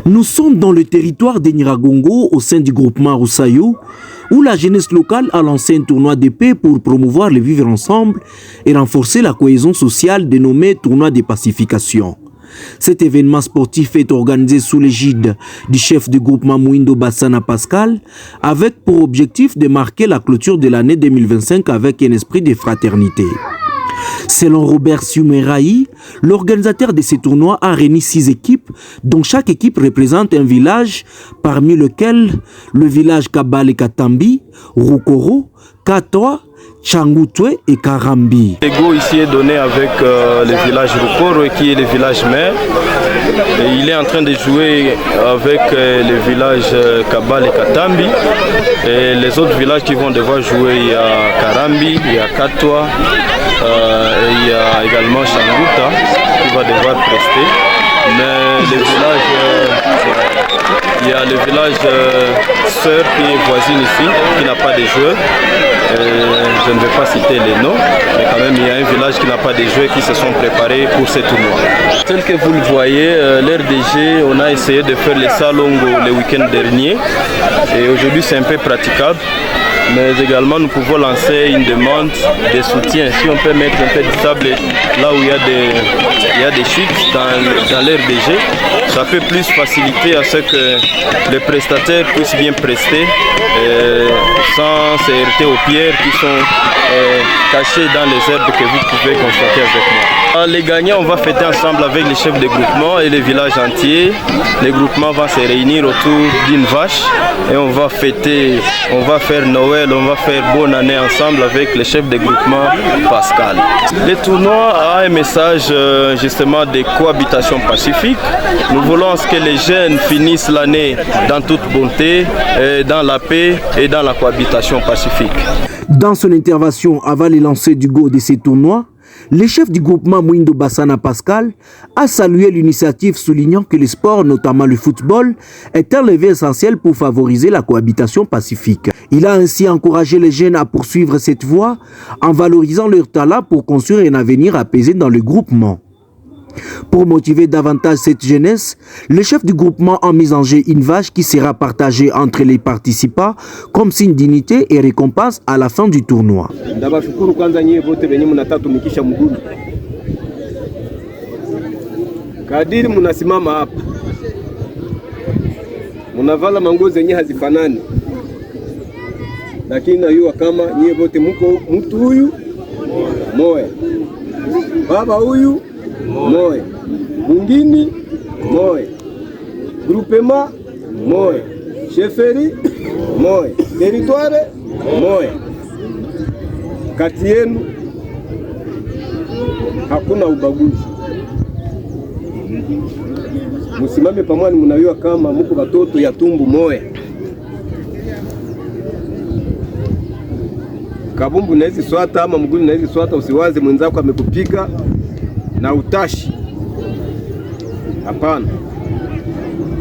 Nous sommes dans le territoire de Nyiragongo au sein du groupement Roussayo où la jeunesse locale a lancé un tournoi d'épée pour promouvoir le vivre ensemble et renforcer la cohésion sociale dénommé tournoi de pacification. Cet événement sportif est organisé sous l'égide du chef du groupement Mouindo Bassana Pascal avec pour objectif de marquer la clôture de l'année 2025 avec un esprit de fraternité. Selon Robert Siumeraï, l'organisateur de ces tournois a réuni 6 équipes, dont chaque équipe représente un village, parmi lesquels le village Kabale Katambi, Rukoro, Katoa, Changutwe et Karambi. L'ego ici est donné avec le village Rukoro qui est le village mère. Et il est en train de jouer avec le village Kabale et Katambi. Et les autres villages qui vont devoir jouer, il y a Karambi, il y a Katoa, et il y a également Changuta qui va devoir prester. Mais le village, il y a le village sœur qui est voisine ici, qui n'a pas de joueurs. Je ne vais pas citer les noms, mais quand même il y a un village qui n'a pas de joueurs qui se sont préparés pour ce tournoi. Tel que vous le voyez, l'RDG, on a essayé de faire les salongo le week-end dernier. Et aujourd'hui c'est un peu praticable. Mais également nous pouvons lancer une demande de soutien. Si on peut mettre un peu de sable là où il y a des chutes dans l'RDG, ça peut plus faciliter à ce que les prestataires puissent bien prester sans se heurter aux pierres qui sont cachées dans les herbes que vous pouvez constater avec moi. Les gagnants, on va fêter ensemble avec les chefs de groupement et les villages entiers. Les groupements vont se réunir autour d'une vache et on va fêter, on va faire Noël, on va faire bonne année ensemble avec les chefs de groupement Pascal. Le tournoi a un message justement de cohabitation pacifique. Nous voulons que les jeunes finissent l'année dans toute bonté, dans la paix et dans la cohabitation pacifique. Dans son intervention avant le lancer du go de ces tournois, le chef du groupement Mouindo Bassana Pascal a salué l'initiative soulignant que le sport, notamment le football, est un levier essentiel pour favoriser la cohabitation pacifique. Il a ainsi encouragé les jeunes à poursuivre cette voie en valorisant leur talent pour construire un avenir apaisé dans le groupement. Pour motiver davantage cette jeunesse, le chef du groupement a mis en jeu une vache qui sera partagée entre les participants comme signe d'unité et récompense à la fin du tournoi. Kadiri munasimama hapa, munavala manguo zenye hazifanani, lakini najua kama nyie wote muko mtu huyu moya, baba huyu moya, mungini moya, groupement moya, cheferi moya, territoire moya. Kati yenu hakuna ubaguzi. Musimame pamoja, mnajua kama muko batoto ya tumbu moya. Kabumbu naezi swata ama mguu naezi swata, usiwaze mwenzako amekupiga na utashi. Hapana.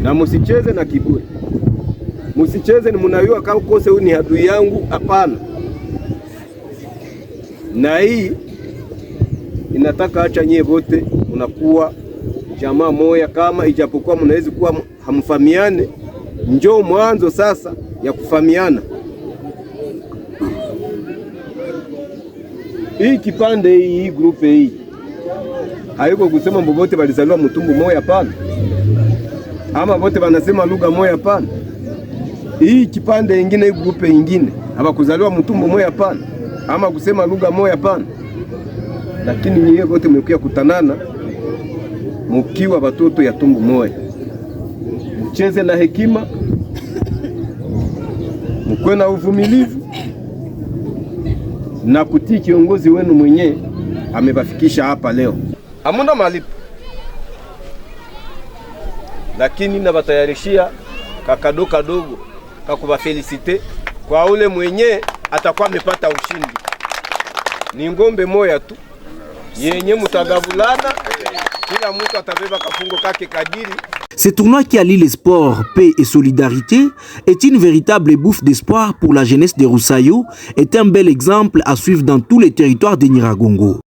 Na musicheze na kiburi. Musicheze ni mnajua kama kose huyu ni adui yangu, hapana. Na hii inataka acha nyie wote mnakuwa jamaa moya, kama ijapokuwa mnaweza kuwa hamfahamiane, njoo mwanzo sasa ya kufahamiana. Hii kipande hii grupe hii haiko kusema mbobote walizaliwa mtumbu moya pana, ama wote wanasema lugha moya pana. Hii kipande ingine, hii grupe ingine hawakuzaliwa mtumbu moya pana, ama kusema lugha moya pana, lakini nyie wote mmekuja kutanana mukiwa watoto ya tumbu moja. Mcheze na hekima, mkwe na uvumilivu na kutii kiongozi wenu mwenye amebafikisha hapa leo. Hamuna malipo, lakini nabatayarishia kakado kadogo kakuba felicite kwa ule mwenye atakuwa amepata ushindi. Ni ngombe moya tu yenye mutagavulana. Ce tournoi qui allie les sports, paix et solidarité est une véritable bouffe d'espoir pour la jeunesse de Roussayo et est un bel exemple à suivre dans tous les territoires de Nyiragongo.